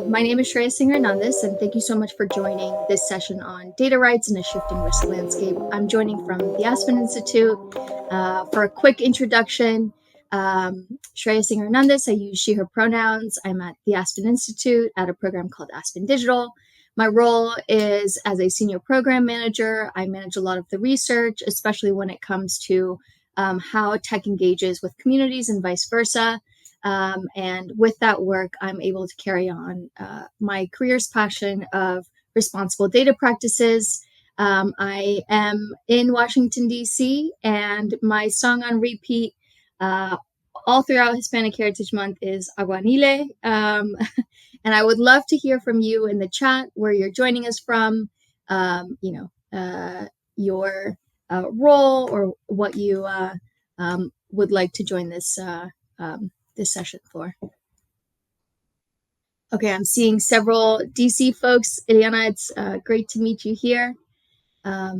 My name is Shreya Singh Hernandez, and thank you so much for joining this session on data rights in a shifting risk landscape. I'm joining from the Aspen Institute. For a quick introduction, Shreya Singh Hernandez, I use she, her pronouns. I'm at the Aspen Institute at a program called Aspen Digital. My role is as a senior program manager. I manage a lot of the research, especially when it comes to how tech engages with communities and vice versa. And with that work, I'm able to carry on my career's passion of responsible data practices. I am in Washington, D.C., and my song on repeat all throughout Hispanic Heritage Month is Aguanile. And I would love to hear from you in the chat where you're joining us from, your role or what you would like to join this session for. Okay, I'm seeing several DC folks. Ileana, it's great to meet you here. Yeah.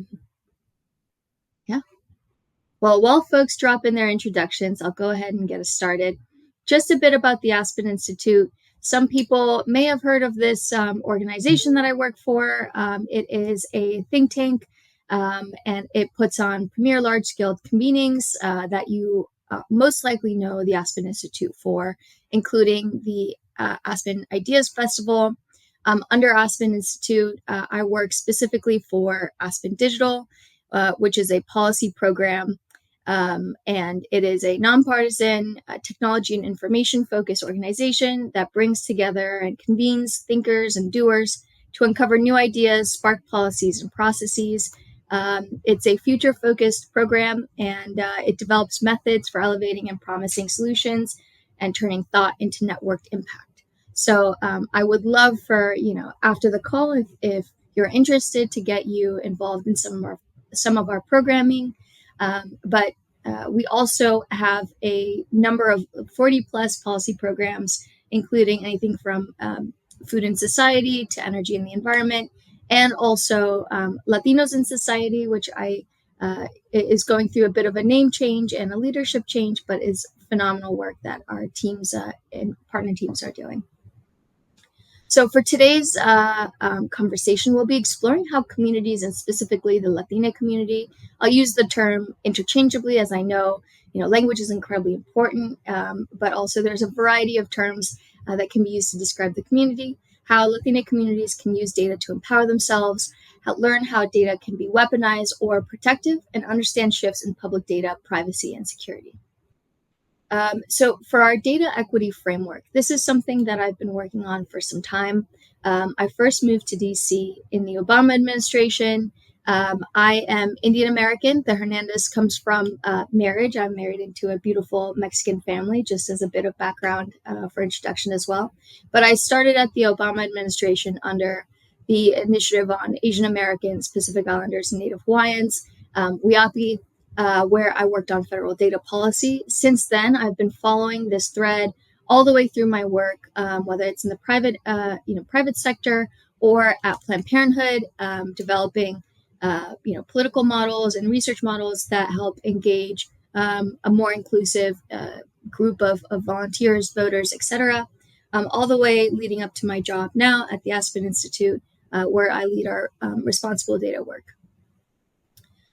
Well, while folks drop in their introductions, I'll go ahead and get us started. Just a bit about the Aspen Institute. Some people may have heard of this organization that I work for. It is a think tank, and it puts on premier large-scale convenings that you most likely know the Aspen Institute for, including the Aspen Ideas Festival. Under Aspen Institute, I work specifically for Aspen Digital, which is a policy program, and it is a nonpartisan technology and information focused organization that brings together and convenes thinkers and doers to uncover new ideas, spark policies and processes. It's a future-focused program, and it develops methods for elevating and promising solutions and turning thought into networked impact. So I would love for, after the call, if you're interested, to get you involved in some of our programming. But we also have a number of 40-plus policy programs, including anything from food and society to energy and the environment, and also Latinos in society, which is going through a bit of a name change and a leadership change, but is phenomenal work that our teams and partner teams are doing. So for today's conversation, we'll be exploring how communities, and specifically the Latine community, I'll use the term interchangeably, as I know, language is incredibly important, but also there's a variety of terms that can be used to describe the community, how Latine communities can use data to empower themselves, learn how data can be weaponized or protective, and understand shifts in public data, privacy, and security. So for our data equity framework, this is something that I've been working on for some time. I first moved to DC in the Obama administration. I am Indian American. The Hernandez comes from marriage. I'm married into a beautiful Mexican family, just as a bit of background for introduction as well. But I started at the Obama administration under the initiative on Asian Americans, Pacific Islanders, and Native Hawaiians, WIAPI, where I worked on federal data policy. Since then, I've been following this thread all the way through my work, whether it's in the private sector or at Planned Parenthood, developing, political models and research models that help engage a more inclusive group of volunteers, voters, etc., all the way leading up to my job now at the Aspen Institute, where I lead our responsible data work.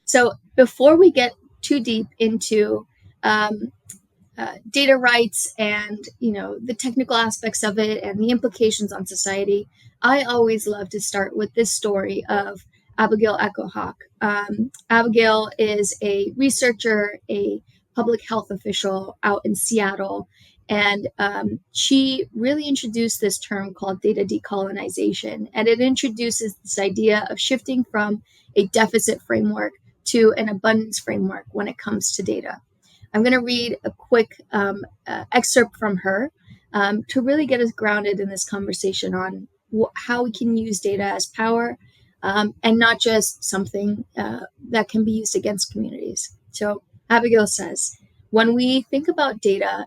So before we get too deep into data rights and the technical aspects of it and the implications on society, I always love to start with this story of Abigail Echo Hawk. Abigail is a researcher, a public health official out in Seattle, and she really introduced this term called data decolonization, and it introduces this idea of shifting from a deficit framework to an abundance framework when it comes to data. I'm going to read a quick excerpt from her to really get us grounded in this conversation on how we can use data as power and not just something that can be used against communities. So Abigail says, when we think about data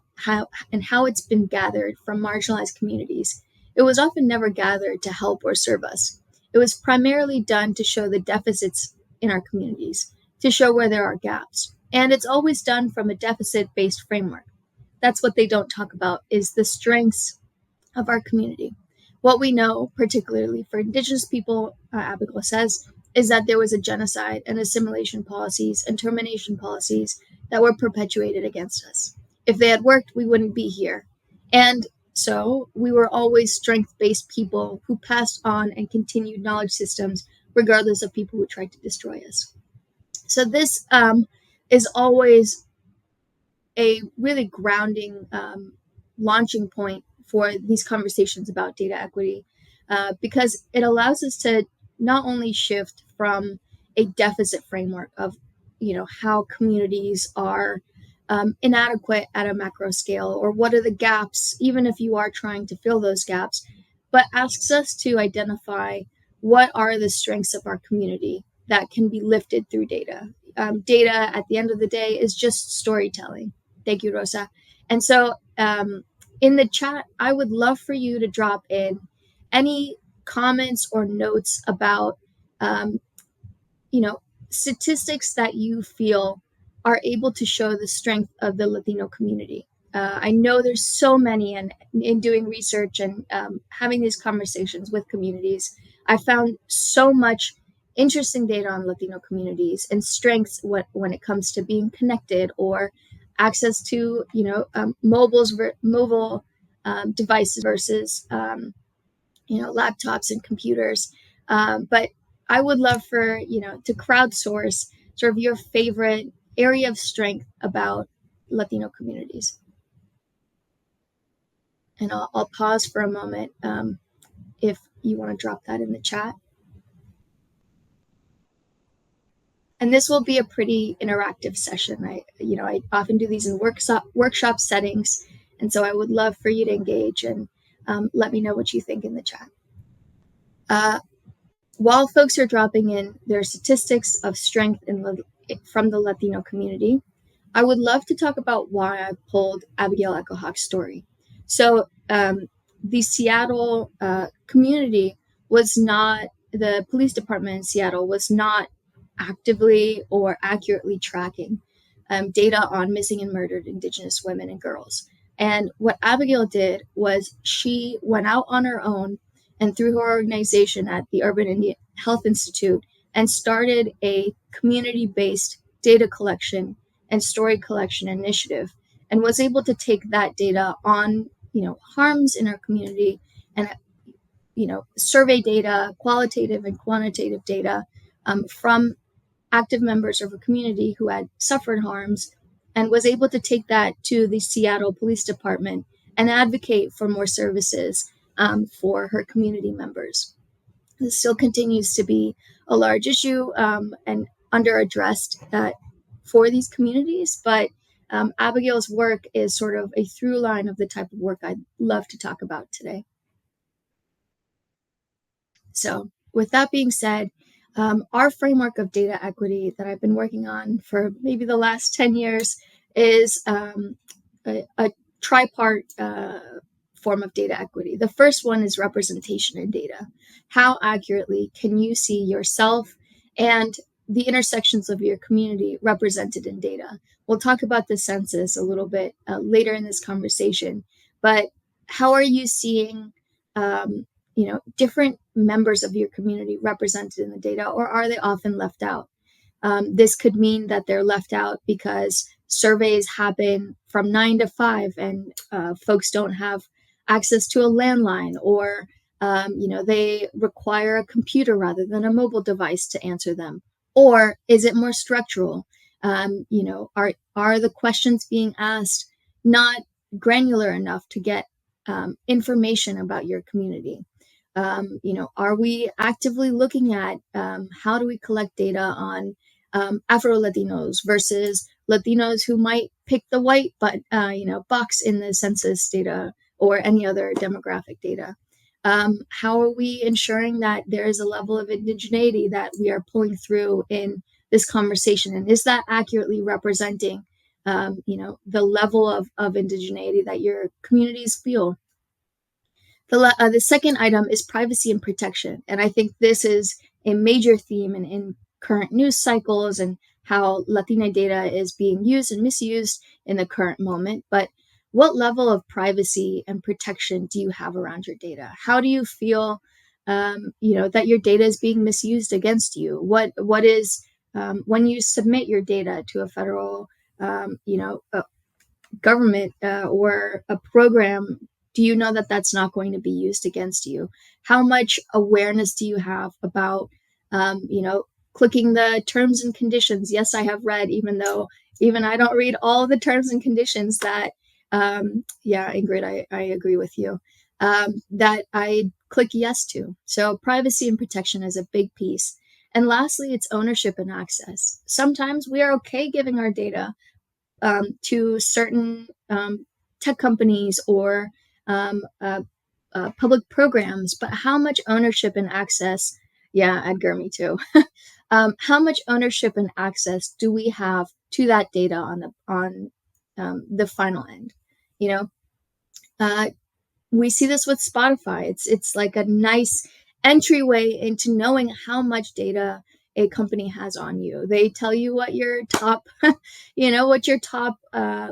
and how it's been gathered from marginalized communities, it was often never gathered to help or serve us. It was primarily done to show the deficits in our communities, to show where there are gaps. And it's always done from a deficit-based framework. That's what they don't talk about, is the strengths of our community. What we know, particularly for Indigenous people, Abigail says, is that there was a genocide and assimilation policies and termination policies that were perpetuated against us. If they had worked, we wouldn't be here. And so we were always strength-based people who passed on and continued knowledge systems regardless of people who tried to destroy us. So this is always a really grounding launching point for these conversations about data equity, because it allows us to not only shift from a deficit framework of, how communities are inadequate at a macro scale, or what are the gaps, even if you are trying to fill those gaps, but asks us to identify what are the strengths of our community that can be lifted through data. Data, at the end of the day, is just storytelling. Thank you, Rosa. And so in the chat, I would love for you to drop in any comments or notes about, statistics that you feel are able to show the strength of the Latino community. I know there's so many, and in doing research and having these conversations with communities, I found so much interesting data on Latino communities and strengths when it comes to being connected or access to mobile devices versus laptops and computers. But I would love for to crowdsource sort of your favorite area of strength about Latino communities. And I'll pause for a moment if you want to drop that in the chat. And this will be a pretty interactive session. I often do these in workshop settings, and so I would love for you to engage and let me know what you think in the chat. While folks are dropping in their statistics of strength from the Latino community, I would love to talk about why I pulled Abigail Echo Hawk's story. So the Seattle community was not, the police department in Seattle was not actively or accurately tracking data on missing and murdered Indigenous women and girls. And what Abigail did was she went out on her own and through her organization at the Urban Indian Health Institute and started a community-based data collection and story collection initiative, and was able to take that data on, harms in our community and, survey data, qualitative and quantitative data from active members of a community who had suffered harms, and was able to take that to the Seattle Police Department and advocate for more services for her community members. This still continues to be a large issue and under-addressed for these communities, but Abigail's work is sort of a through line of the type of work I'd love to talk about today. So with that being said, our framework of data equity that I've been working on for maybe the last 10 years is a tripart form of data equity. The first one is representation in data. How accurately can you see yourself and the intersections of your community represented in data? We'll talk about the census a little bit later in this conversation, but how are you seeing different members of your community represented in the data, or are they often left out? This could mean that they're left out because surveys happen from 9 to 5 and folks don't have access to a landline, or they require a computer rather than a mobile device to answer them. Or is it more structural? Are the questions being asked not granular enough to get information about your community? Are we actively looking at how do we collect data on Afro-Latinos versus Latinos who might pick the white box in the census data or any other demographic data? How are we ensuring that there is a level of indigeneity that we are pulling through in this conversation? And is that accurately representing, the level of indigeneity that your communities feel? The second item is privacy and protection. And I think this is a major theme in current news cycles and how Latine data is being used and misused in the current moment. But what level of privacy and protection do you have around your data? How do you feel, that your data is being misused against you? What is when you submit your data to a federal, government or a program, do you know that that's not going to be used against you? How much awareness do you have about, um, you know, clicking the terms and conditions? Yes, I have read, even though even I don't read all the terms and conditions that, yeah, Ingrid, I agree with you, that I click yes to. So privacy and protection is a big piece. And lastly, it's ownership and access. Sometimes we are okay giving our data to certain tech companies or public programs, but how much ownership and access? Yeah, Edgar, me too. How much ownership and access do we have to that data on the final end? You know, uh, we see this with Spotify. It's like a nice entryway into knowing how much data a company has on you. They tell you what your top, what your top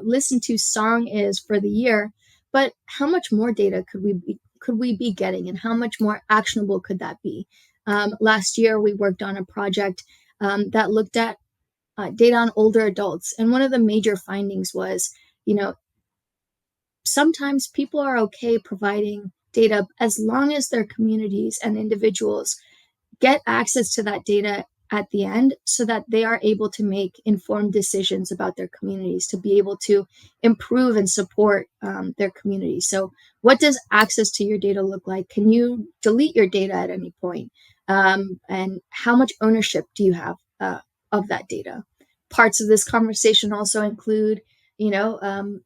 listened to song is for the year, but how much more data could we be getting, and how much more actionable could that be? Last year, we worked on a project that looked at data on older adults, and one of the major findings was, you know, sometimes people are okay providing data as long as their communities and individuals get access to that data at the end, so that they are able to make informed decisions about their communities, to be able to improve and support their communities. So what does access to your data look like? Can you delete your data at any point? And how much ownership do you have of that data? Parts of this conversation also include, you know um,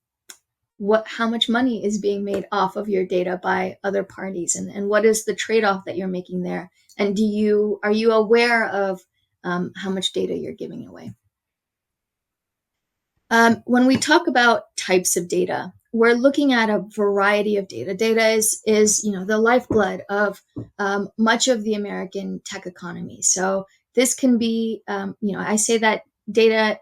how much money is being made off of your data by other parties, and what is the trade-off that you're making there, and are you aware of how much data you're giving away? When we talk about types of data, we're looking at a variety of data. Data is the lifeblood of much of the American tech economy. So this can be, I say that data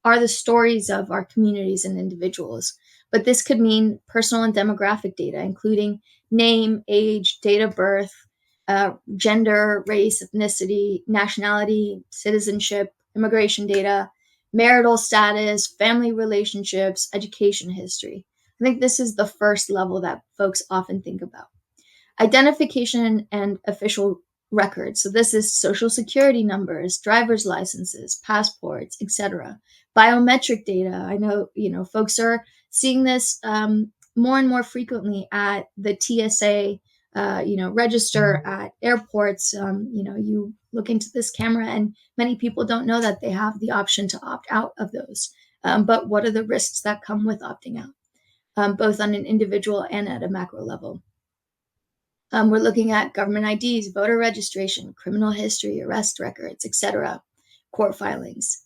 are the stories of our communities and individuals. But this could mean personal and demographic data, including name, age, date of birth, gender, race, ethnicity, nationality, citizenship, immigration data, marital status, family relationships, education history. I think this is the first level that folks often think about. Identification and official records. So this is social security numbers, driver's licenses, passports, etc. Biometric data. I know, folks are seeing this more and more frequently at the TSA, register at airports. You look into this camera, and many people don't know that they have the option to opt out of those. But what are the risks that come with opting out, both on an individual and at a macro level? We're looking at government IDs, voter registration, criminal history, arrest records, etc., court filings.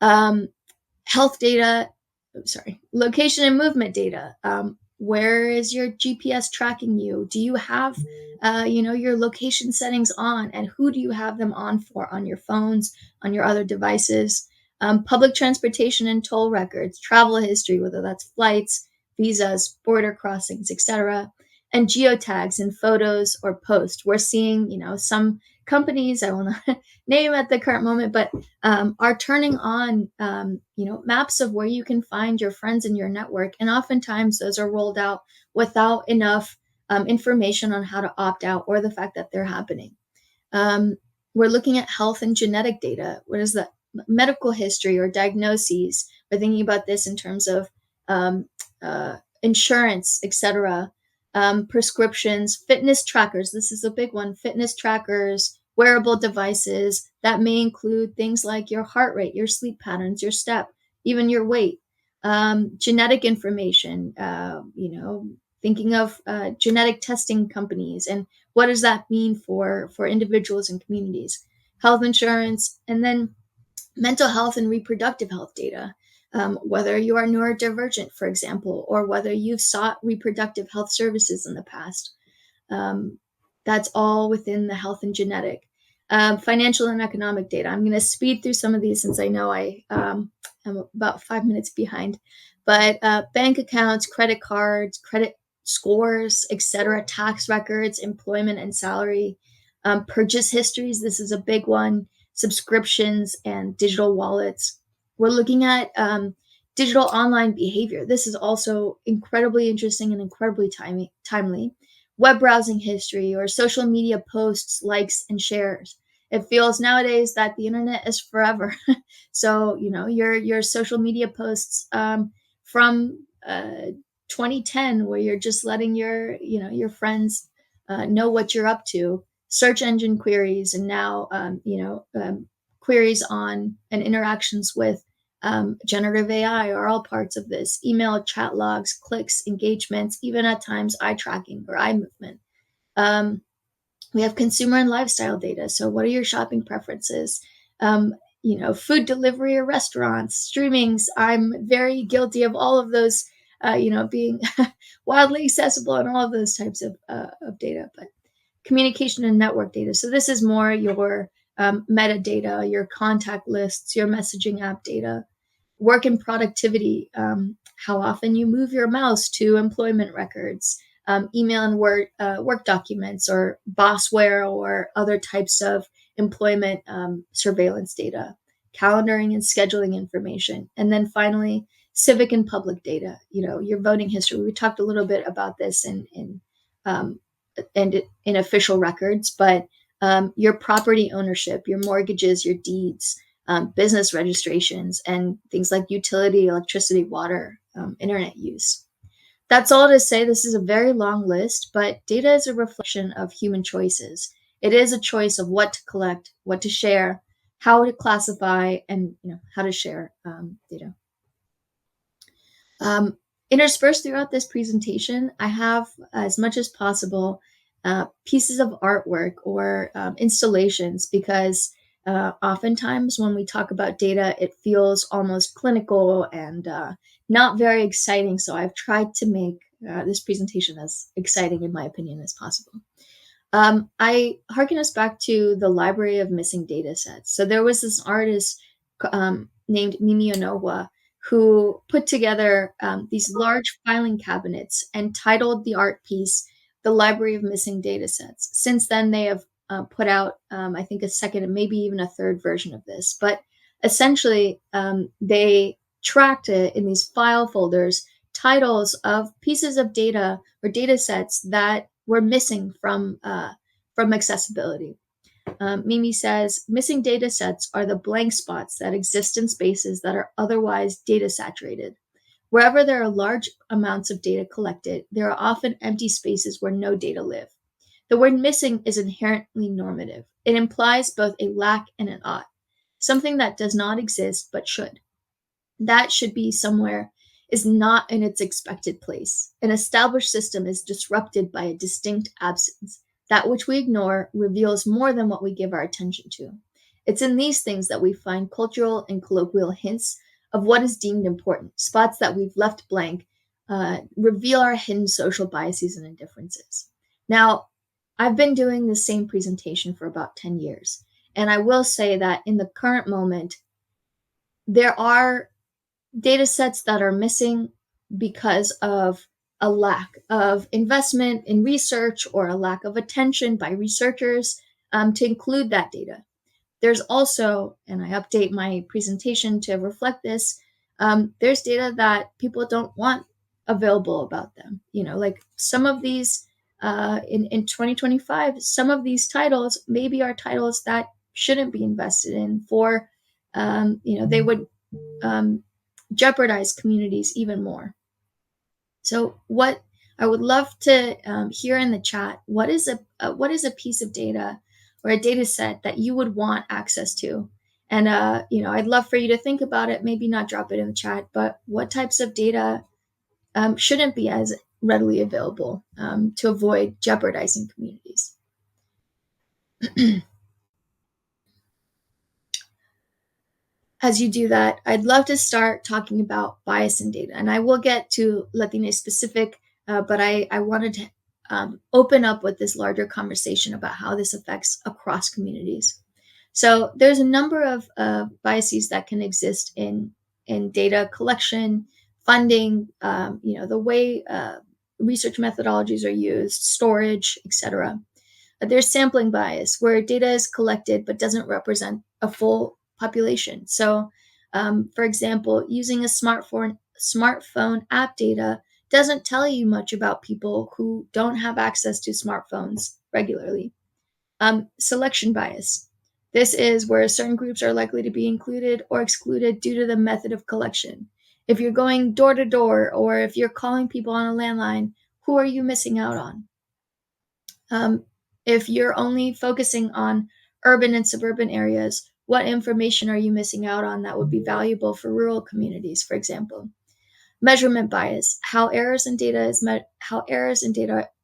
Um, Health data, sorry, location and movement data. Where is your GPS tracking you? Do you have, your location settings on, and who do you have them on for on your phones, on your other devices? Public transportation and toll records, travel history, whether that's flights, visas, border crossings, etc., and geotags in photos or posts. We're seeing, some companies I will not name at the current moment, but are turning on, maps of where you can find your friends in your network. And oftentimes those are rolled out without enough information on how to opt out, or the fact that they're happening. Um, we're looking at health and genetic data. What is the medical history or diagnoses? We're thinking about this in terms of um, insurance, etc. Prescriptions, fitness trackers. This is a big one. Fitness trackers, wearable devices that may include things like your heart rate, your sleep patterns, your step, even your weight. Genetic information. Thinking of genetic testing companies, and what does that mean for individuals and communities? Health insurance, and then mental health and reproductive health data. Whether you are neurodivergent, for example, or whether you've sought reproductive health services in the past. Um, that's all within the health and genetic. Financial and economic data. I'm going to speed through some of these since I know I am about 5 minutes behind. But bank accounts, credit cards, credit scores, etc., tax records, employment and salary, purchase histories. This is a big one. Subscriptions and digital wallets. We're looking at digital online behavior. This is also incredibly interesting and incredibly timely. Web browsing history or social media posts, likes, and shares. It feels nowadays that the internet is forever. So your social media posts from 2010, where you're just letting your friends know what you're up to. Search engine queries, and now queries on and interactions with generative AI are all parts of this. Email, chat logs, clicks, engagements, even at times eye tracking or eye movement. Um, we have consumer and lifestyle data. So, what are your shopping preferences? Food delivery or restaurants, streamings. I'm very guilty of all of those. Being wildly accessible and all of those types of data. But communication and network data. So this is more your metadata, your contact lists, your messaging app data. Work and productivity, how often you move your mouse to employment records, email and work documents, or bossware or other types of employment surveillance data, calendaring and scheduling information. And then finally, civic and public data, your voting history. We talked a little bit about this um, in official records, but your property ownership, your mortgages, your deeds, business registrations, and things like utility, electricity, water, internet use. That's all to say this is a very long list, but data is a reflection of human choices. It is a choice of what to collect, what to share, how to classify, and how to share data. Um, Interspersed throughout this presentation, I have, as much as possible, pieces of artwork or installations, because oftentimes when we talk about data, it feels almost clinical and not very exciting. So I've tried to make this presentation as exciting, in my opinion, as possible. I harken us back to the Library of Missing Data Sets. So there was this artist named Mimi Onowa who put together these large filing cabinets and titled the art piece "The Library of Missing Data Sets." Since then, they have put out, I think, a second and maybe even a third version of this. But essentially, they tracked it in these file folders, titles of pieces of data or data sets that were missing from accessibility. Mimi says, missing data sets are the blank spots that exist in spaces that are otherwise data saturated. Wherever there are large amounts of data collected, there are often empty spaces where no data live. The word missing is inherently normative. It implies both a lack and an ought, something that does not exist but should. That should be somewhere is not in its expected place. An established system is disrupted by a distinct absence. That which we ignore reveals more than what we give our attention to. It's in these things that we find cultural and colloquial hints of what is deemed important. Spots that we've left blank reveal our hidden social biases and indifferences. Now, I've been doing the same presentation for about 10 years, and I will say that in the current moment, there are data sets that are missing because of a lack of investment in research or a lack of attention by researchers to include that data. There's also, and I update my presentation to reflect this, there's data that people don't want available about them. Like some of these in 2025, some of these titles maybe are titles that shouldn't be invested in for, they would jeopardize communities even more. So, what I would love to hear in the chat, what is a piece of data or a data set that you would want access to? And I'd love for you to think about it. Maybe not drop it in the chat, but what types of data shouldn't be as readily available to avoid jeopardizing communities? As you do that, I'd love to start talking about bias in data. And I will get to Latine specific, but I wanted to open up with this larger conversation about how this affects across communities. So there's a number of biases that can exist in data collection, funding, the way research methodologies are used, storage, etc. There's sampling bias, where data is collected but doesn't represent a full population. So, for example, using a smartphone app data doesn't tell you much about people who don't have access to smartphones regularly. Selection bias. This is where certain groups are likely to be included or excluded due to the method of collection. If you're going door to door, or if you're calling people on a landline, who are you missing out on? If you're only focusing on urban and suburban areas, what information are you missing out on that would be valuable for rural communities, for example? Measurement bias, how errors in data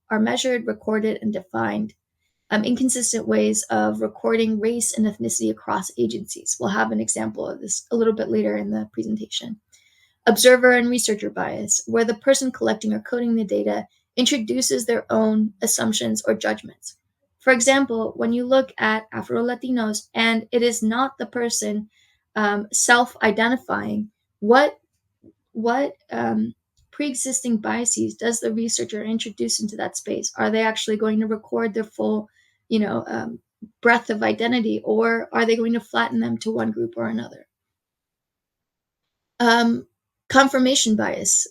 are measured, recorded, and defined. Inconsistent ways of recording race and ethnicity across agencies. We'll have an example of this a little bit later in the presentation. Observer and researcher bias, where the person collecting or coding the data introduces their own assumptions or judgments. For example, when you look at Afro-Latinos and it is not the person self-identifying, what pre-existing biases does the researcher introduce into that space? Are they actually going to record their full, breadth of identity, or are they going to flatten them to one group or another? Confirmation bias,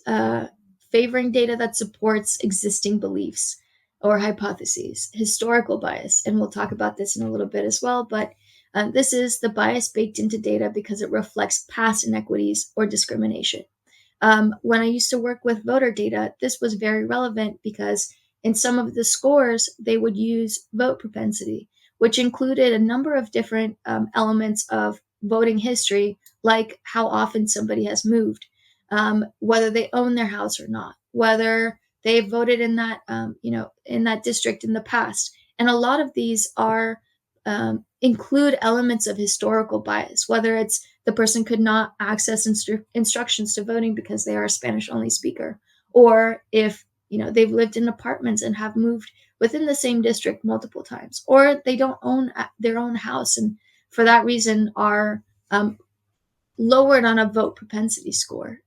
favoring data that supports existing beliefs or hypotheses. Historical bias, and we'll talk about this in a little bit as well, but this is the bias baked into data because it reflects past inequities or discrimination. When I used to work with voter data, this was very relevant because in some of the scores, they would use vote propensity, which included a number of different elements of voting history, like how often somebody has moved, whether they own their house or not, whether they voted in that, in that district in the past. And a lot of these are include elements of historical bias, whether it's the person could not access instructions to voting because they are a Spanish only speaker, or if they've lived in apartments and have moved within the same district multiple times, or they don't own their own house and for that reason are lowered on a vote propensity score.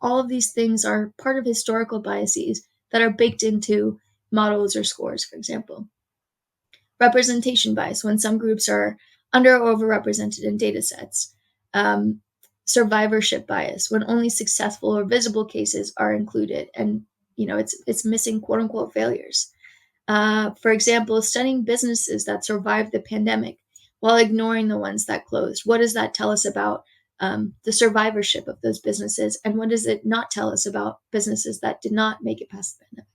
All of these things are part of historical biases that are baked into models or scores, for example. Representation bias, when some groups are under or overrepresented in data sets. Survivorship bias, when only successful or visible cases are included and it's missing quote unquote failures. For example, studying businesses that survived the pandemic while ignoring the ones that closed. What does that tell us about the survivorship of those businesses? And what does it not tell us about businesses that did not make it past the pandemic?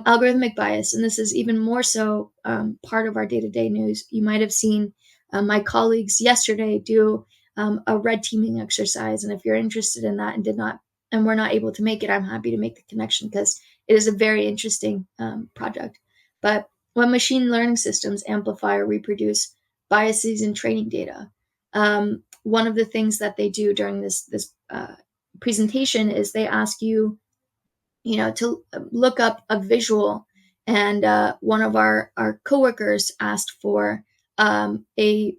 Algorithmic bias, and this is even more so part of our day-to-day news. You might have seen my colleagues yesterday do a red teaming exercise, and if you're interested in that and were not able to make it, I'm happy to make the connection because it is a very interesting project. But when machine learning systems amplify or reproduce biases in training data, one of the things that they do during this presentation is they ask you to look up a visual. And one of our coworkers asked for a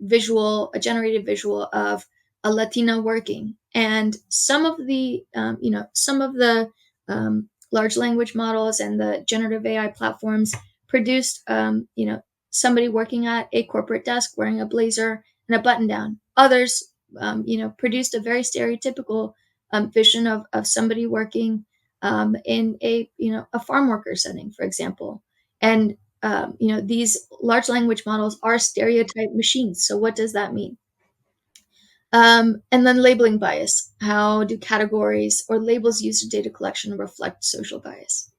generated visual of a Latina working. And some of the large language models and the generative AI platforms produced, somebody working at a corporate desk wearing a blazer and a button down. Others, produced a very stereotypical vision of somebody working in a farm worker setting, for example. And these large language models are stereotype machines. So what does that mean? And then labeling bias. How do categories or labels used in data collection reflect social bias?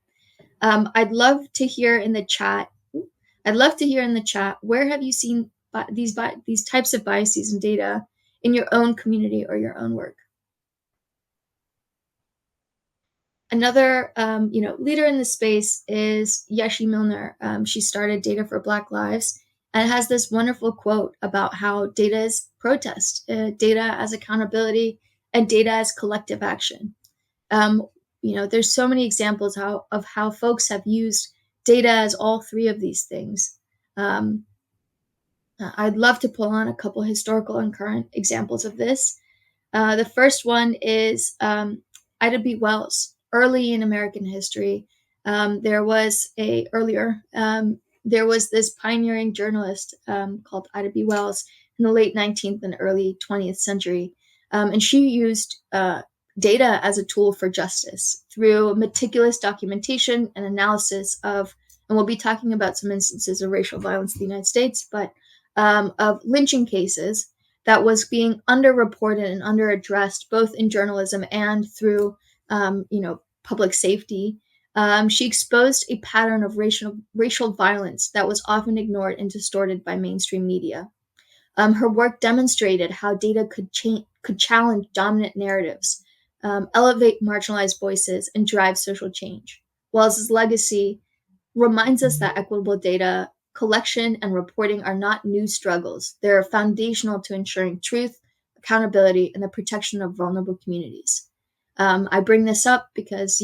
I'd love to hear in the chat. Where have you seen these types of biases in data in your own community or your own work? Another, leader in the space is Yeshi Milner. She started Data for Black Lives and has this wonderful quote about how data is protest, data as accountability, and data as collective action. There's so many examples of how folks have used data as all three of these things. I'd love to pull on a couple historical and current examples of this. The first one is Ida B. Wells. Early in American history, there was this pioneering journalist called Ida B. Wells in the late 19th and early 20th century. And she used data as a tool for justice through meticulous documentation and analysis of, and we'll be talking about some instances of racial violence in the United States, but of lynching cases that was being underreported and underaddressed both in journalism and through, public safety. She exposed a pattern of racial violence that was often ignored and distorted by mainstream media. Her work demonstrated how data could challenge dominant narratives, elevate marginalized voices, and drive social change. Wells's legacy reminds us that equitable data collection and reporting are not new struggles. They're foundational to ensuring truth, accountability, and the protection of vulnerable communities. I bring this up because,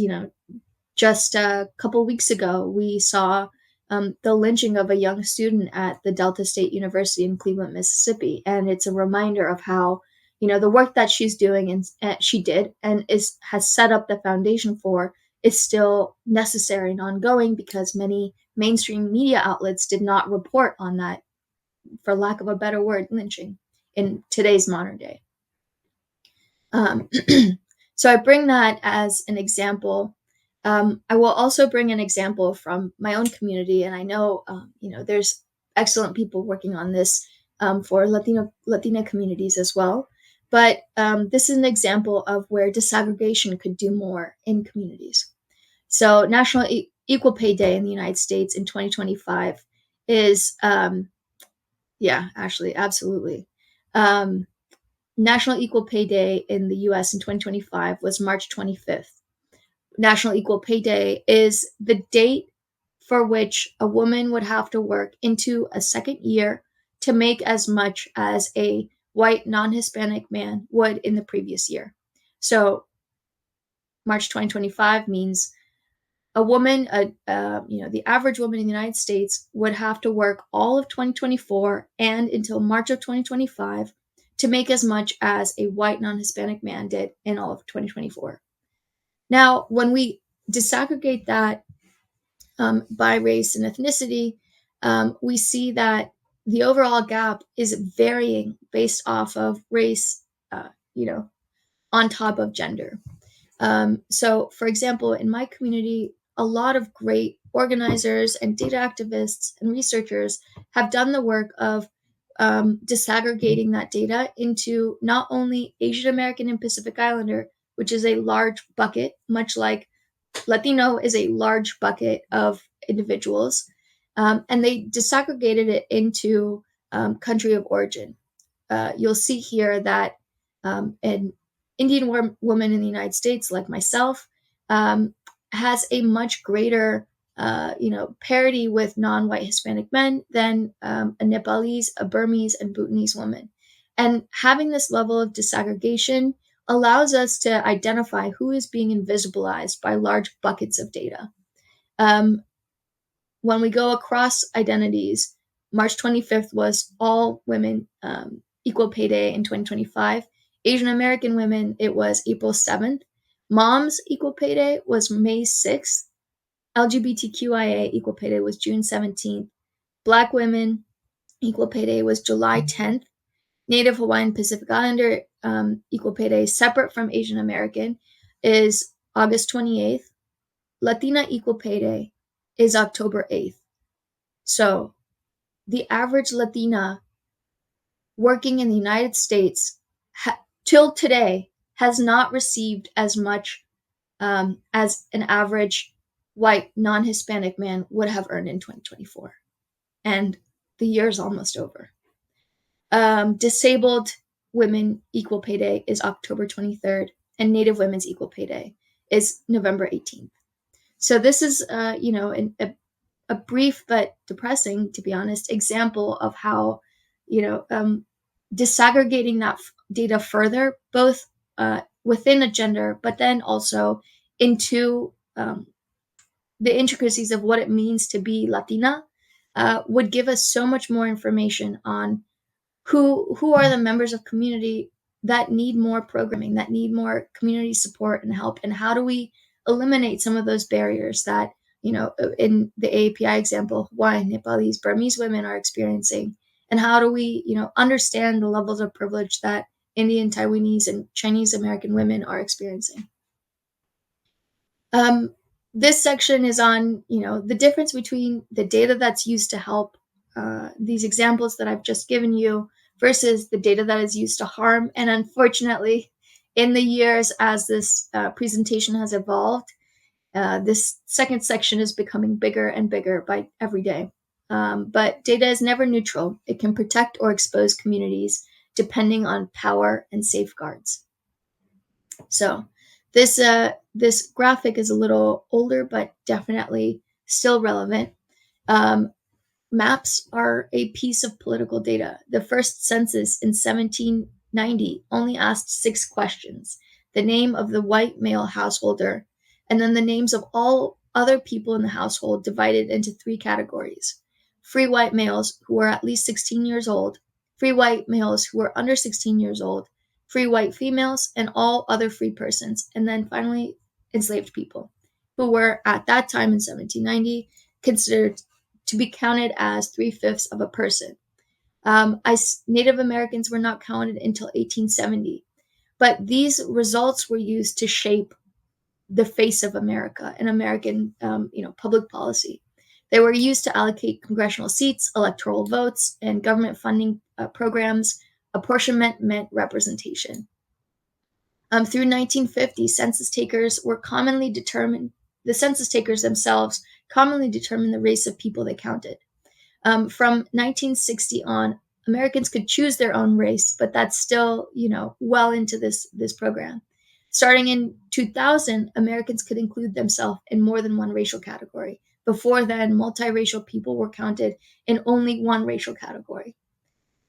just a couple weeks ago, we saw the lynching of a young student at the Delta State University in Cleveland, Mississippi. And it's a reminder of how, the work that she's doing and she did and has set up the foundation for is still necessary and ongoing because many mainstream media outlets did not report on that, for lack of a better word, lynching in today's modern day. So I bring that as an example. I will also bring an example from my own community, and I know, there's excellent people working on this for Latina communities as well. But this is an example of where disaggregation could do more in communities. So National Equal Pay Day in the United States in 2025 is, absolutely. National Equal Pay Day in the US in 2025 was March 25th. National Equal Pay Day is the date for which a woman would have to work into a second year to make as much as a white non-Hispanic man would in the previous year. So March 2025 means a woman, the average woman in the United States would have to work all of 2024 and until March of 2025 to make as much as a white non-Hispanic man did in all of 2024. Now, when we disaggregate that by race and ethnicity, we see that the overall gap is varying based off of race, on top of gender. So, for example, in my community, a lot of great organizers and data activists and researchers have done the work of disaggregating that data into not only Asian American and Pacific Islander, which is a large bucket, much like Latino is a large bucket of individuals, and they disaggregated it into country of origin. You'll see here that an Indian woman in the United States, like myself, has a much greater, parity with non-white Hispanic men than a Nepalese, a Burmese, and Bhutanese woman. And having this level of disaggregation allows us to identify who is being invisibilized by large buckets of data. When we go across identities, March 25th was all women Equal Pay Day in 2025. Asian American women, it was April 7th. Moms Equal Pay Day was May 6th. LGBTQIA Equal Pay Day was June 17th. Black women Equal Pay Day was July 10th. Native Hawaiian Pacific Islander Equal Pay Day, separate from Asian American, is August 28th. Latina Equal Pay Day is October 8th. So the average Latina working in the United States till today has not received as much as an average white non-Hispanic man would have earned in 2024. And the year is almost over. Disabled women Equal Pay Day is October 23rd, and Native Women's Equal Pay Day is November 18th. So this is, a brief but depressing, to be honest, example of how, disaggregating that data further, both within a gender, but then also into the intricacies of what it means to be Latina, would give us so much more information on who are the members of community that need more programming, that need more community support and help? And how do we eliminate some of those barriers that, in the API example, Hawaiian, Nepalese, Burmese women are experiencing? And how do we, understand the levels of privilege that Indian, Taiwanese, and Chinese American women are experiencing? Um, this section is on, the difference between the data that's used to help these examples that I've just given you versus the data that is used to harm. And unfortunately, in the years as this presentation has evolved, this second section is becoming bigger and bigger by every day. But data is never neutral. It can protect or expose communities depending on power and safeguards. So this graphic is a little older, but definitely still relevant. Maps are a piece of political data. The first census in 1790 only asked 6 questions: the name of the white male householder, and then the names of all other people in the household, divided into 3 categories: free white males who were at least 16 years old, free white males who were under 16 years old, free white females, and all other free persons, and then finally enslaved people, who were at that time in 1790 considered to be counted as 3/5 of a person. Native Americans were not counted until 1870, but these results were used to shape the face of America and American, public policy. They were used to allocate congressional seats, electoral votes, and government funding programs. Apportionment meant representation. Through 1950, census takers were commonly determined. The census takers themselves commonly determined the race of people they counted. From 1960 on, Americans could choose their own race, but that's still, well into this program. Starting in 2000, Americans could include themselves in more than one racial category. Before then, multiracial people were counted in only one racial category.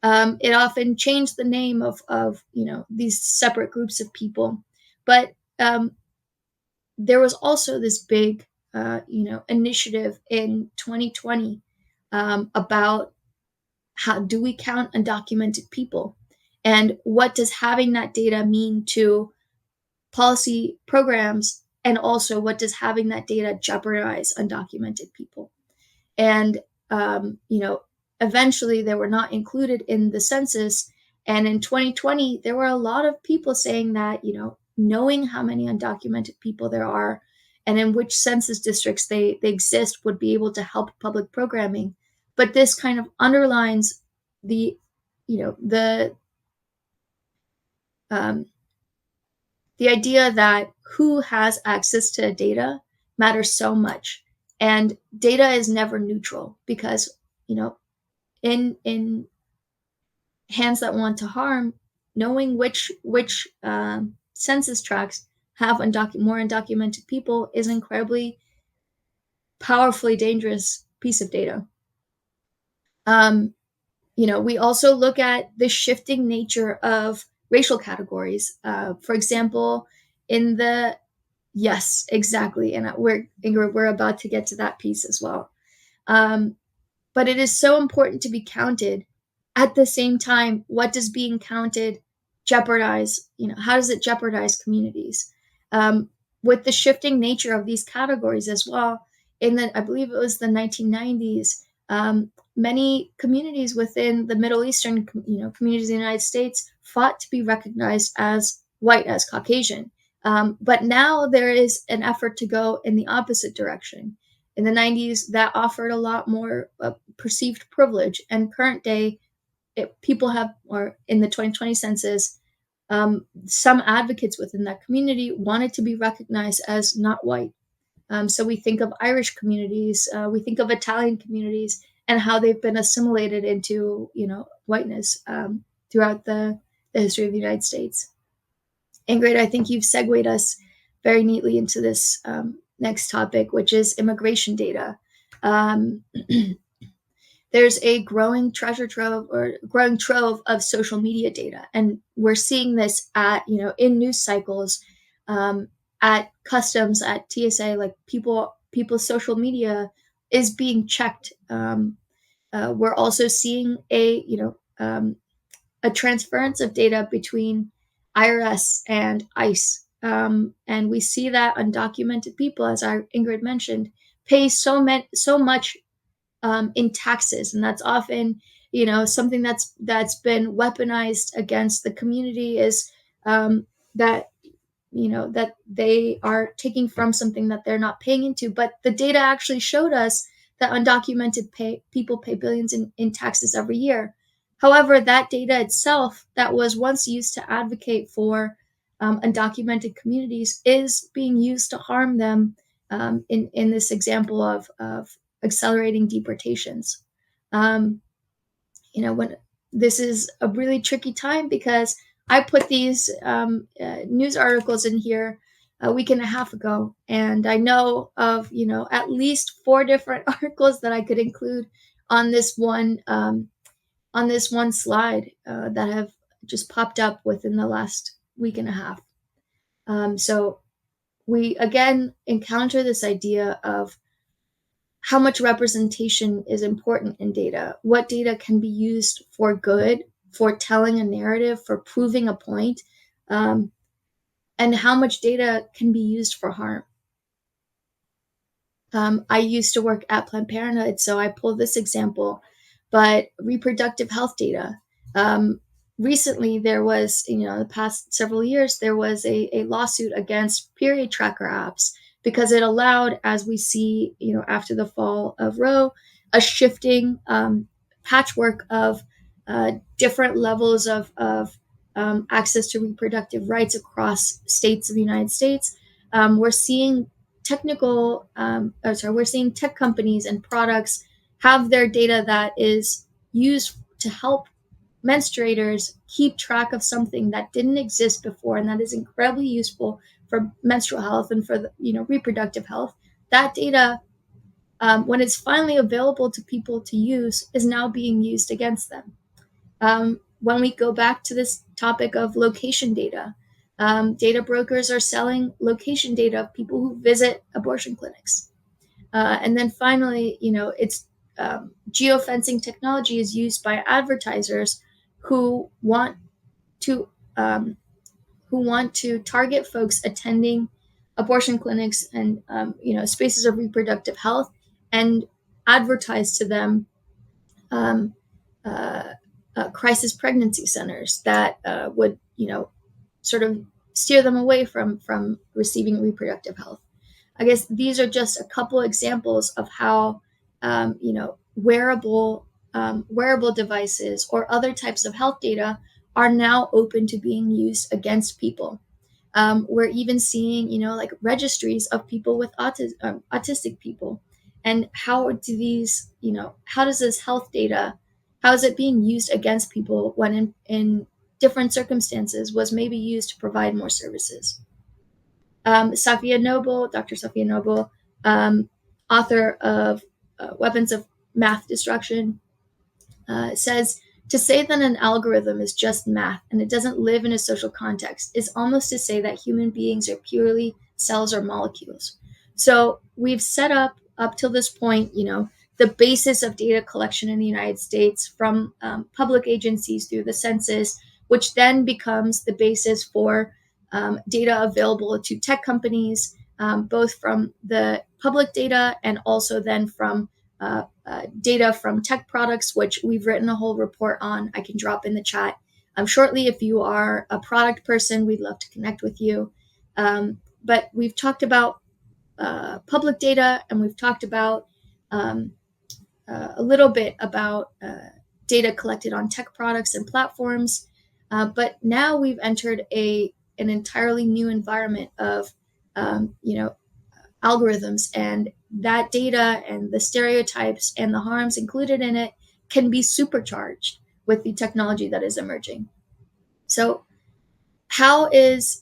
It often changed the name of these separate groups of people, but there was also this big initiative in 2020 about how do we count undocumented people, and what does having that data mean to policy programs, and also what does having that data jeopardize undocumented people. And eventually they were not included in the census. And in 2020, there were a lot of people saying that, knowing how many undocumented people there are and in which census districts they exist would be able to help public programming. But this kind of underlines the, the um, the idea that who has access to data matters so much. And data is never neutral because, in hands that want to harm, knowing which census tracts have more undocumented people is an incredibly powerfully dangerous piece of data. We also look at the shifting nature of racial categories. For example, yes, exactly, and we're about to get to that piece as well. But it is so important to be counted. At the same time, what does being counted jeopardize? How does it jeopardize communities? With the shifting nature of these categories as well, I believe it was the 1990s, many communities within the Middle Eastern, communities in the United States fought to be recognized as white, as Caucasian. But now there is an effort to go in the opposite direction. In the 90s, that offered a lot more perceived privilege, and current day, people have, or in the 2020 census, some advocates within that community wanted to be recognized as not white. So we think of Irish communities, we think of Italian communities, and how they've been assimilated into, whiteness throughout the history of the United States. Ingrid, I think you've segued us very neatly into this next topic, which is immigration data. There's a growing trove of social media data, and we're seeing this at in news cycles, at customs, at TSA. Like people's social media is being checked. We're also seeing a transference of data between IRS and ICE. And we see that undocumented people, as Ingrid mentioned, pay so much in taxes, and that's often something that's been weaponized against the community is that that they are taking from something that they're not paying into. But the data actually showed us that undocumented people pay billions in taxes every year. However, that data itself that was once used to advocate for undocumented communities is being used to harm them in this example of accelerating deportations. Um, when this is a really tricky time because I put these news articles in here a week and a half ago, and I know of at least 4 different articles that I could include on this one slide that have just popped up within the last week and a half. So we again encounter this idea of how much representation is important in data, what data can be used for good, for telling a narrative, for proving a point, and how much data can be used for harm. I used to work at Planned Parenthood, so I pulled this example, but reproductive health data. Recently, there was, the past several years, there was a lawsuit against period tracker apps because it allowed, as we see, after the fall of Roe, a shifting patchwork of different levels of access to reproductive rights across states of the United States. We're seeing we're seeing tech companies and products have their data that is used to help menstruators keep track of something that didn't exist before, and that is incredibly useful for menstrual health and for reproductive health. That data, when it's finally available to people to use, is now being used against them. When we go back to this topic of location data, data brokers are selling location data of people who visit abortion clinics. And then finally, it's geofencing technology is used by advertisers who want to target folks attending abortion clinics and spaces of reproductive health and advertise to them um, uh, crisis pregnancy centers that would sort of steer them away from receiving reproductive health. I guess these are just a couple examples of how wearable devices or other types of health data are now open to being used against people. We're even seeing, like registries of people with autistic people, and how does this health data, how is it being used against people when in different circumstances was maybe used to provide more services. Dr. Safia Noble, author of Weapons of Math Destruction, says, to say that an algorithm is just math and it doesn't live in a social context is almost to say that human beings are purely cells or molecules. So we've set up till this point, the basis of data collection in the United States from public agencies through the census, which then becomes the basis for data available to tech companies, both from the public data and also then from data from tech products, which we've written a whole report on. I can drop in the chat shortly. If you are a product person, we'd love to connect with you. But we've talked about public data, and we've talked about a little bit about data collected on tech products and platforms. But now we've entered an entirely new environment of algorithms, and that data and the stereotypes and the harms included in it can be supercharged with the technology that is emerging. So how is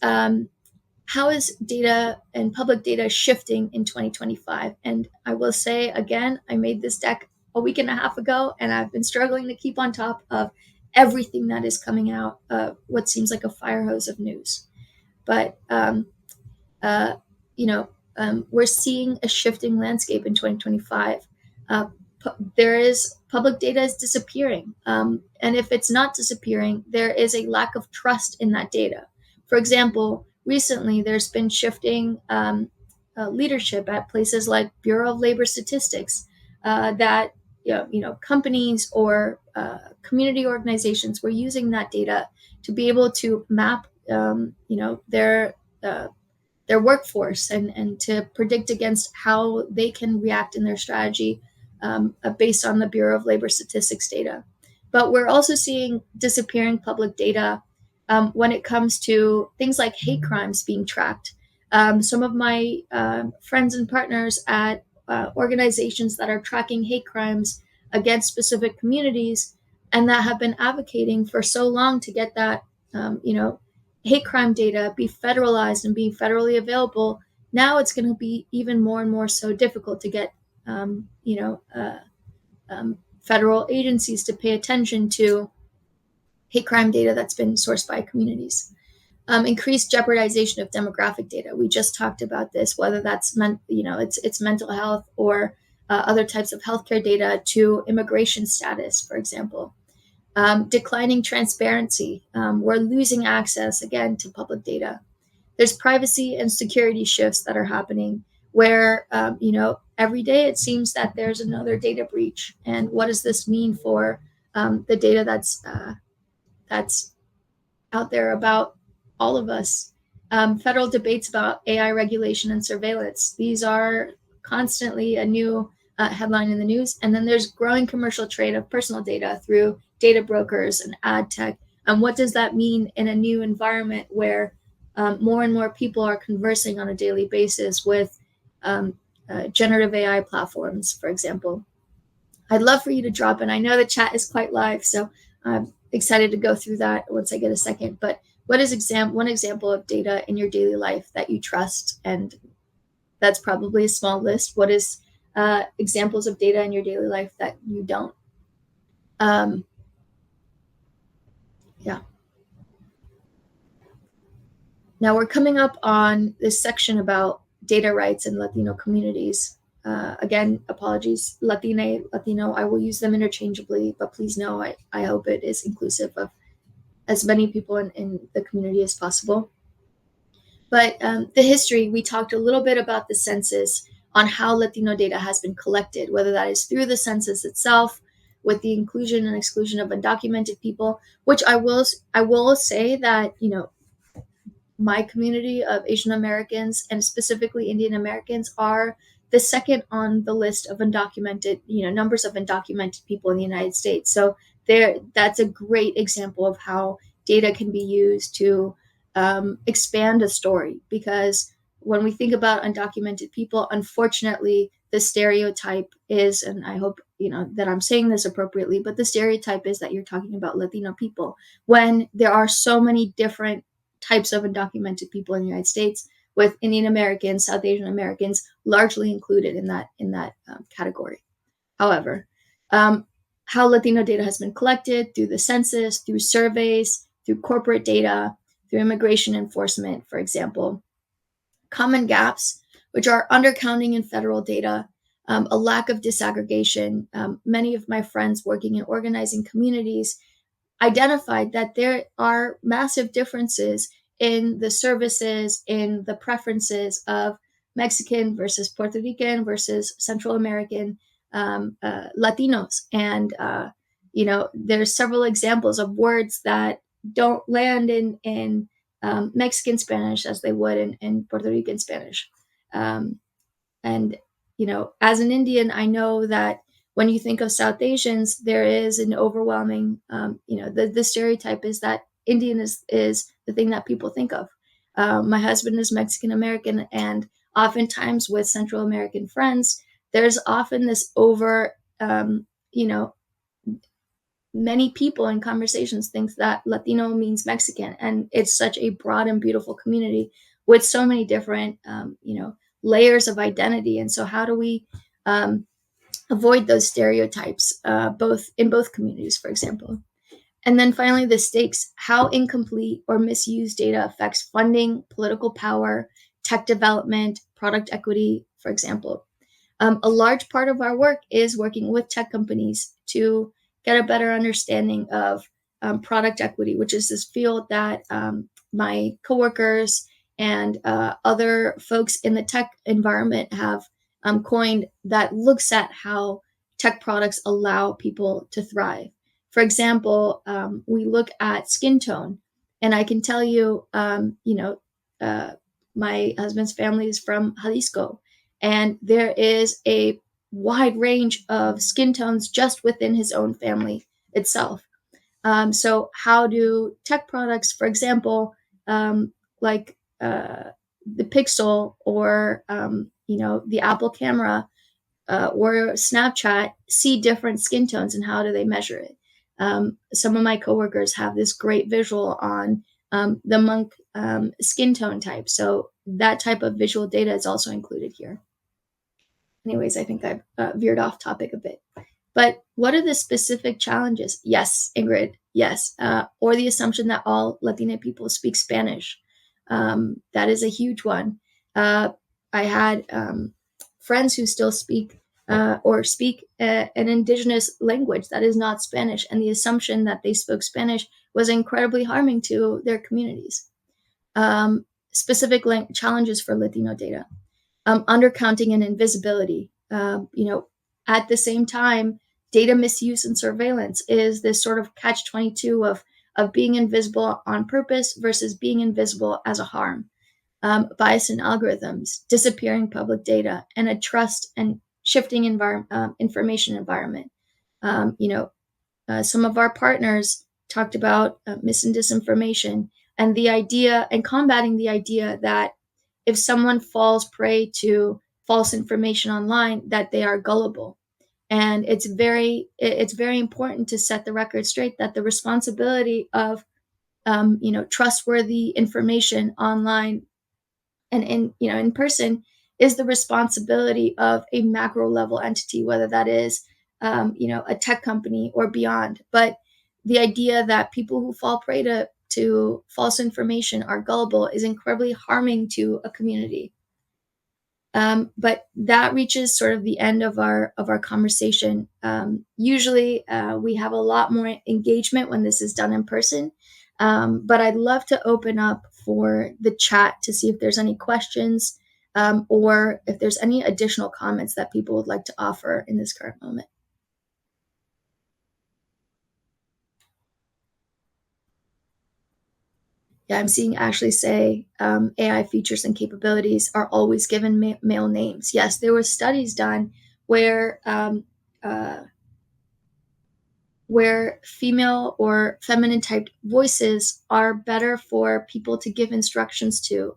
data and public data shifting in 2025? And I will say again, I made this deck a week and a half ago, and I've been struggling to keep on top of everything that is coming out of what seems like a fire hose of news. But we're seeing a shifting landscape in 2025. There is public data is disappearing. And if it's not disappearing, there is a lack of trust in that data. For example, recently there's been shifting leadership at places like Bureau of Labor Statistics that companies or community organizations were using that data to be able to map uh, their workforce and to predict against how they can react in their strategy based on the Bureau of Labor Statistics data. But we're also seeing disappearing public data when it comes to things like hate crimes being tracked. Some of my friends and partners at organizations that are tracking hate crimes against specific communities and that have been advocating for so long to get that, hate crime data be federalized and be federally available. Now it's going to be even more and more so difficult to get, um, you know, uh, federal agencies to pay attention to hate crime data that's been sourced by communities. Increased jeopardization of demographic data. We just talked about this, whether that's it's mental health or other types of healthcare data to immigration status, for example. Declining transparency. We're losing access again to public data. There's privacy and security shifts that are happening where every day it seems that there's another data breach. And what does this mean for the data that's out there about all of us? Federal debates about AI regulation and surveillance. These are constantly a new headline in the news. And then there's growing commercial trade of personal data through data brokers and ad tech. And what does that mean in a new environment where more and more people are conversing on a daily basis with generative AI platforms, for example? I'd love for you to drop in. I know the chat is quite live, so I'm excited to go through that once I get a second. But what is one example of data in your daily life that you trust? And that's probably a small list. What is examples of data in your daily life that you don't? Um, yeah. Now we're coming up on this section about data rights in Latino communities. Again, apologies, Latine, Latino, I will use them interchangeably, but please know I hope it is inclusive of as many people in the community as possible. But the history, we talked a little bit about the census on how Latino data has been collected, whether that is through the census itself, with the inclusion and exclusion of undocumented people, which I will say that my community of Asian Americans and specifically Indian Americans are the second on the list of undocumented, numbers of undocumented people in the United States. So that's a great example of how data can be used to expand a story. Because when we think about undocumented people, unfortunately, the stereotype is, and I hope that I'm saying this appropriately, but the stereotype is that you're talking about Latino people when there are so many different types of undocumented people in the United States, with Indian Americans, South Asian Americans largely included in that category. However, how Latino data has been collected through the census, through surveys, through corporate data, through immigration enforcement, for example. Common gaps, which are undercounting in federal data, a lack of disaggregation. Many of my friends working in organizing communities identified that there are massive differences in the services, in the preferences of Mexican versus Puerto Rican versus Central American Latinos. And, there's several examples of words that don't land in Mexican Spanish as they would in Puerto Rican Spanish. Um, and, as an Indian, I know that when you think of South Asians, there is an overwhelming, the stereotype is that Indian is the thing that people think of. My husband is Mexican American, and oftentimes with Central American friends, there's often this you know, many people in conversations think that Latino means Mexican, and it's such a broad and beautiful community with so many different, layers of identity. And so, how do we avoid those stereotypes, both in both communities, for example? And then finally, the stakes: how incomplete or misused data affects funding, political power, tech development, product equity, for example. A large part of our work is working with tech companies to get a better understanding of product equity, which is this field that my coworkers and other folks in the tech environment have coined that looks at how tech products allow people to thrive. For example, we look at skin tone, and I can tell you, uh, my husband's family is from Jalisco, and there is a wide range of skin tones just within his own family itself. So, how do tech products, for example, like the Pixel or the Apple camera or Snapchat, see different skin tones and how do they measure it? Some of my coworkers have this great visual on the monk skin tone type. So that type of visual data is also included here. Anyways, I think I've veered off topic a bit. But what are the specific challenges? Yes, Ingrid, yes. Or the assumption that all Latina people speak Spanish. That is a huge one. I had friends who still speak or speak an indigenous language that is not Spanish, and the assumption that they spoke Spanish was incredibly harming to their communities. Specific challenges for Latino data. Undercounting and invisibility. At the same time, data misuse and surveillance is this sort of catch-22 of being invisible on purpose versus being invisible as a harm. Bias in algorithms, disappearing public data, and a trust and shifting information environment. Some of our partners talked about mis and disinformation and the idea and combating the idea that if someone falls prey to false information online, that they are gullible. And it's very important to set the record straight that the responsibility of trustworthy information online and in person is the responsibility of a macro level entity, whether that is a tech company or beyond. But the idea that people who fall prey to false information are gullible is incredibly harming to a community. But that reaches sort of the end of our conversation. Usually, we have a lot more engagement when this is done in person. But I'd love to open up for the chat to see if there's any questions or if there's any additional comments that people would like to offer in this current moment. Yeah, I'm seeing Ashley say AI features and capabilities are always given male names. Yes, there were studies done where uh, where female or feminine typed voices are better for people to give instructions to,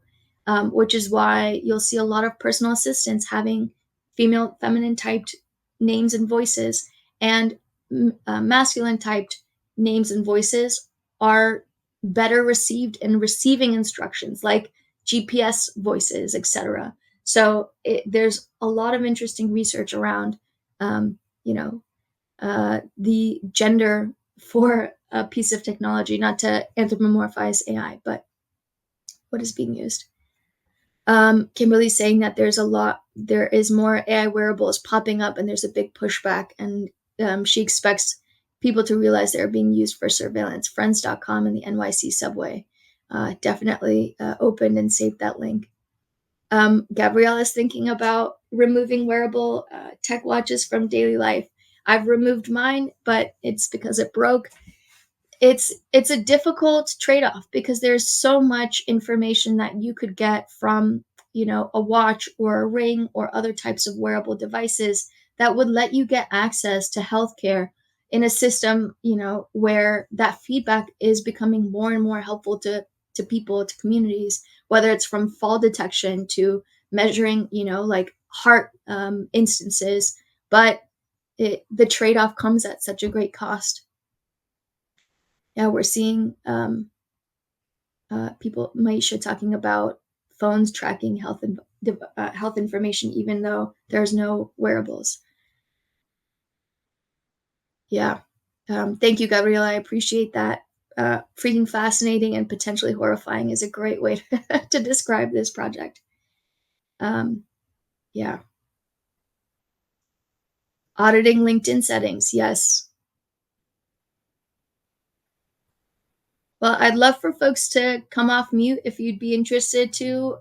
which is why you'll see a lot of personal assistants having female, feminine typed names and voices, and masculine typed names and voices are better received in receiving instructions like GPS voices, etc. So there's a lot of interesting research around, you know, the gender for a piece of technology, not to anthropomorphize AI, but what is being used. Kimberly's saying that there is more AI wearables popping up, and there's a big pushback, and she expects people to realize they're being used for surveillance. Friends.com and the NYC subway definitely opened and saved that link. Gabrielle is thinking about removing wearable tech watches from daily life. I've removed mine, but it's because it broke. It's a difficult trade-off because there's so much information that you could get from a watch or a ring or other types of wearable devices that would let you get access to healthcare in a system where that feedback is becoming more and more helpful to people, to communities, whether it's from fall detection to measuring like heart instances, but the trade-off comes at such a great cost. Yeah, we're seeing people, Maisha, talking about phones tracking health information, even though there's no wearables. Yeah. Thank you, Gabriela. I appreciate that. Freaking fascinating and potentially horrifying is a great way to describe this project. Yeah. Auditing LinkedIn settings. Yes. Well, I'd love for folks to come off mute if you'd be interested to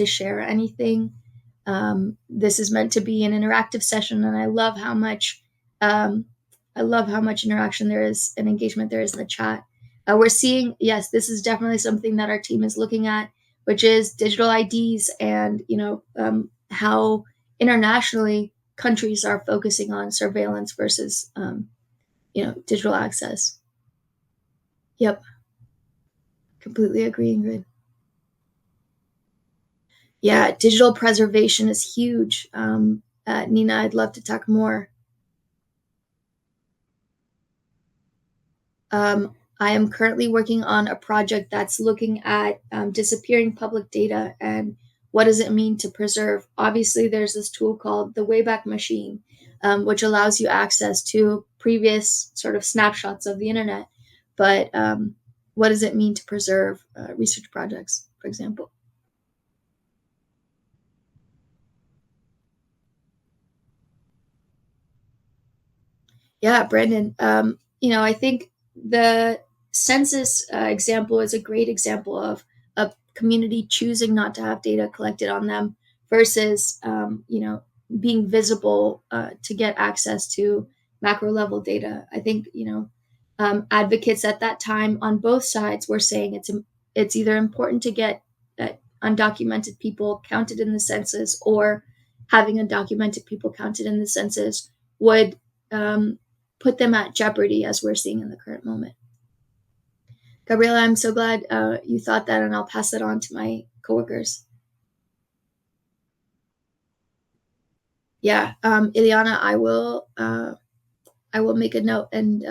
share anything. This is meant to be an interactive session, and um, I love how much interaction there is and engagement there is in the chat. We're seeing, yes, this is definitely something that our team is looking at, which is digital IDs, and how internationally countries are focusing on surveillance versus digital access. Yep, completely agree, Ingrid. Yeah, digital preservation is huge. Nina, I'd love to talk more. I am currently working on a project that's looking at disappearing public data and what does it mean to preserve. Obviously, there's this tool called the Wayback Machine, which allows you access to previous sort of snapshots of the internet. But what does it mean to preserve research projects, for example? Yeah, Brandon. I think the census example is a great example of a community choosing not to have data collected on them versus, being visible to get access to macro level data. I think, advocates at that time on both sides were saying it's either important to get undocumented people counted in the census, or having undocumented people counted in the census would um, put them at jeopardy, as we're seeing in the current moment. Gabriela, I'm so glad you thought that, and I'll pass it on to my coworkers. Yeah, Ileana, I will make a note and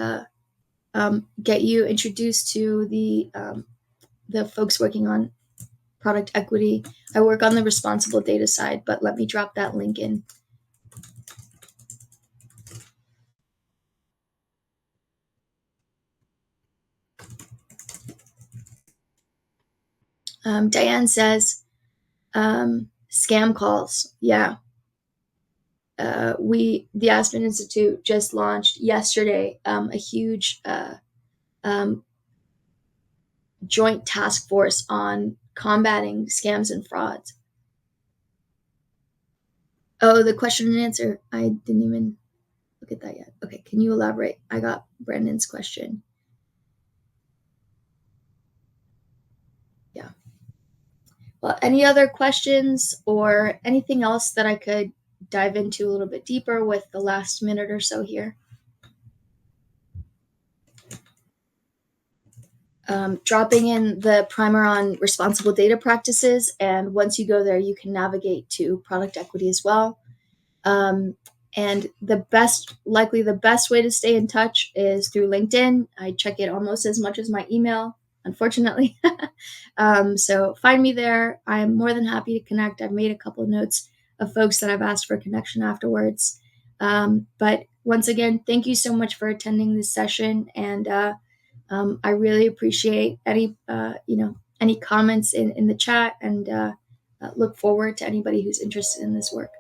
get you introduced to the folks working on product equity. I work on the responsible data side, but let me drop that link in. Diane says, scam calls. Yeah. The Aspen Institute just launched yesterday a huge joint task force on combating scams and frauds. Oh, the question and answer. I didn't even look at that yet. Okay, can you elaborate? I got Brandon's question. Yeah. Well, any other questions or anything else that I could dive into a little bit deeper with the last minute or so here? Dropping in the primer on responsible data practices, and once you go there, you can navigate to product equity as well. And likely the best way to stay in touch is through LinkedIn. I check it almost as much as my email, unfortunately. So find me there. I'm more than happy to connect. I've made a couple of notes of folks that I've asked for connection afterwards. But once again, thank you so much for attending this session, and I really appreciate any comments in the chat, and look forward to anybody who's interested in this work.